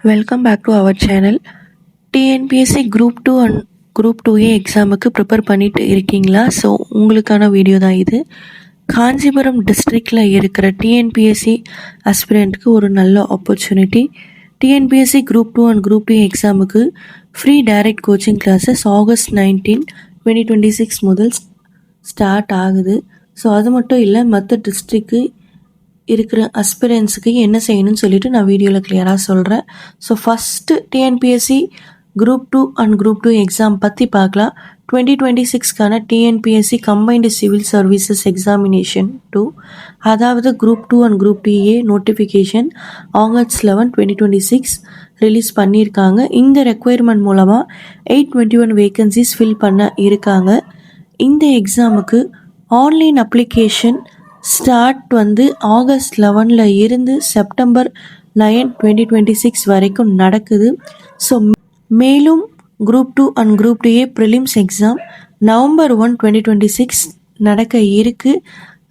Welcome back to our channel. TNPSC group 2 and group 2A எக்ஸாமுக்கு prepare பண்ணிட்டு இருக்கீங்களா? So உங்களுக்கான வீடியோ தான் இது. காஞ்சிபுரம் டிஸ்ட்ரிக்டில் இருக்கிற டிஎன்பிஎஸ்சி ஆஸ்பிரண்ட்டுக்கு ஒரு நல்ல opportunity. TNPSC group 2 and group 2 எக்ஸாமுக்கு free direct coaching classes August 19, 2026 முதல் ஸ்டார்ட் ஆகுது. ஸோ அது மட்டும் இல்லை, மற்ற டிஸ்ட்ரிக்கு இருக்கிற அஸ்பிரன்ஸுக்கு என்ன செய்யணும்னு சொல்லிட்டு நான் வீடியோவில் கிளியராக சொல்கிறேன். So first TNPSC group 2 and group 2 exam பற்றி பார்க்கலாம். 2026க்கான TNPSC combined civil services examination 2, அதாவது group 2 and group 2A notification August 11, 2026 release பண்ணியிருக்காங்க. இந்த ரெக்குயர்மெண்ட் மூலமாக 821 வேகன்சிஸ் ஃபில் பண்ண இருக்காங்க. இந்த எக்ஸாமுக்கு ஆன்லைன் அப்ளிகேஷன் ஸ்டார்ட் ஆகஸ்ட் 11 இருந்து செப்டம்பர் 9, 2026 வரைக்கும் நடக்குது. ஸோ மேலும் group 2 and group 2A prelims exam November 1, 2026 நடக்க இருக்குது.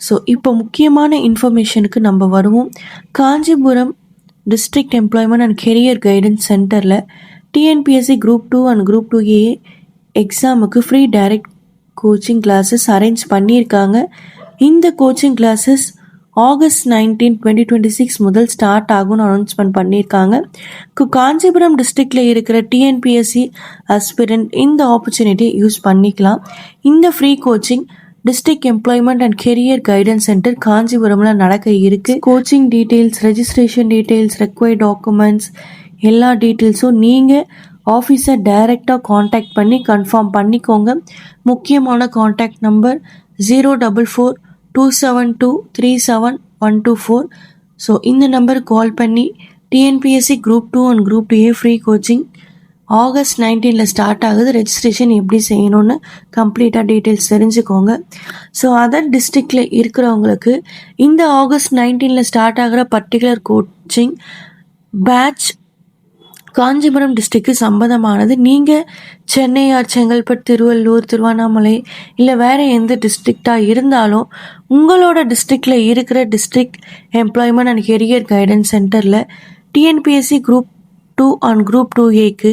ஸோ இப்போ முக்கியமான இன்ஃபர்மேஷனுக்கு நம்ம வருவோம். Kanchipuram district employment and career guidance சென்டரில் TNPSC group 2 and group 2A எக்ஸாமுக்கு free direct coaching classes arrange பண்ணியிருக்காங்க. இந்த கோச்சிங் கிளாஸஸ் ஆகஸ்ட் 19, 2026 முதல் ஸ்டார்ட் ஆகும்னு அனௌன்ஸ்மெண்ட் பண்ணியிருக்காங்க. காஞ்சிபுரம் டிஸ்ட்ரிக்டில் இருக்கிற டிஎன்பிஎஸ்சி ஆஸ்பிரண்ட் இந்த ஆப்பர்ச்சுனிட்டி யூஸ் பண்ணிக்கலாம். இந்த free coaching district employment and career guidance centre காஞ்சிபுரமில் நடக்க இருக்குது. Coaching details, registration details, required documents எல்லா டீட்டெயில்ஸும் நீங்கள் ஆஃபீஸை டைரெக்டாக காண்டாக்ட் பண்ணி கன்ஃபார்ம் பண்ணிக்கோங்க. முக்கியமான காண்டாக்ட் நம்பர் 044-272-37124. ஸோ இந்த நம்பருக்கு கால் பண்ணி TNPSC group 2 and group 2A free coaching August 19 start ஆகுது. ரெஜிஸ்ட்ரேஷன் எப்படி செய்யணும்னு கம்ப்ளீட்டாக டீட்டெயில்ஸ் தெரிஞ்சுக்கோங்க. ஸோ அதர் டிஸ்ட்ரிக்டில் இருக்கிறவங்களுக்கு இந்த ஆகஸ்ட் 19 ஸ்டார்ட் ஆகிற particular coaching batch Kanchipuram district சம்பந்தமானது. நீங்கள் சென்னை ஆர் செங்கல்பட்டு, திருவள்ளூர், திருவண்ணாமலை இல்லை வேறு எந்த டிஸ்ட்ரிக்டாக இருந்தாலும் உங்களோட டிஸ்ட்ரிக்டில் இருக்கிற district employment and career guidance சென்டரில் டிஎன்பிஎஸ்சி குரூப் 2 அண்ட் குரூப் 2Aக்கு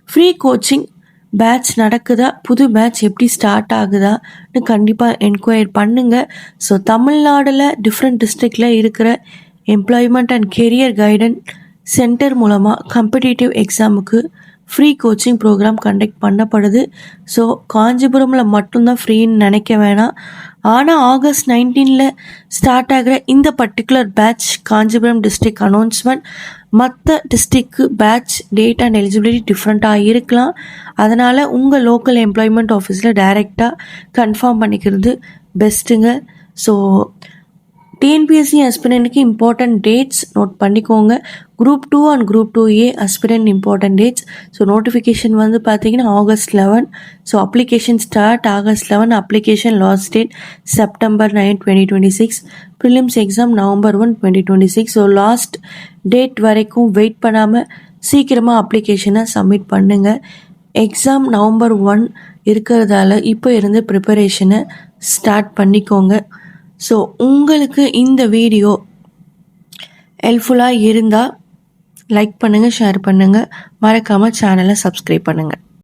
ஃப்ரீ கோச்சிங் பேட்ச் நடக்குதா, புது பேட்ச் எப்படி ஸ்டார்ட் ஆகுதான்னு கண்டிப்பாக என்கொயர் பண்ணுங்கள். ஸோ தமிழ்நாடில் டிஃப்ரெண்ட் டிஸ்ட்ரிக்டில் இருக்கிற employment and career guidance centre மூலமாக காம்படிட்டிவ் எக்ஸாமுக்கு ஃப்ரீ கோச்சிங் ப்ரோக்ராம் கண்டக்ட் பண்ணப்படுது. ஸோ காஞ்சிபுரமில் மட்டும்தான் ஃப்ரீன்னு நினைக்க வேணாம். ஆனால் ஆகஸ்ட் 19 ஸ்டார்ட் ஆகிற இந்த particular batch Kanchipuram district announcement. மற்ற டிஸ்ட்ரிக்கு பேட்ச் டேட் அண்ட் எலிஜிபிலிட்டி டிஃப்ரெண்ட்டாக இருக்கலாம். அதனால் உங்கள் லோக்கல் எம்ப்ளாய்மெண்ட் ஆஃபீஸில் டைரெக்டாக கன்ஃபார்ம் பண்ணிக்கிறது பெஸ்ட்டுங்க. ஸோ டிஎன்பிஎஸ்சி ஆஸ்பிரண்ட்டுக்கு இம்பார்ட்டன்ட் டேட்ஸ் நோட் பண்ணிக்கோங்க. Group 2 and group 2A aspirant important dates. So notification பார்த்தீங்கன்னா August 11. So application start August 11, application last date September 9, 2026, prelims exam November 1, 2026. So last date வரைக்கும் wait பண்ணாமல் சீக்கிரமாக அப்ளிகேஷனை submit பண்ணுங்கள். Exam November 1 இருக்கிறதால இப்போ இருந்து ப்ரிப்பரேஷனை ஸ்டார்ட் பண்ணிக்கோங்க. ஸோ உங்களுக்கு இந்த வீடியோ ஹெல்ப்ஃபுல்லாக இருந்தால் லைக் பண்ணுங்கள், ஷேர் பண்ணுங்கள், மறக்காமல் சேனலை சப்ஸ்கிரைப் பண்ணுங்கள்.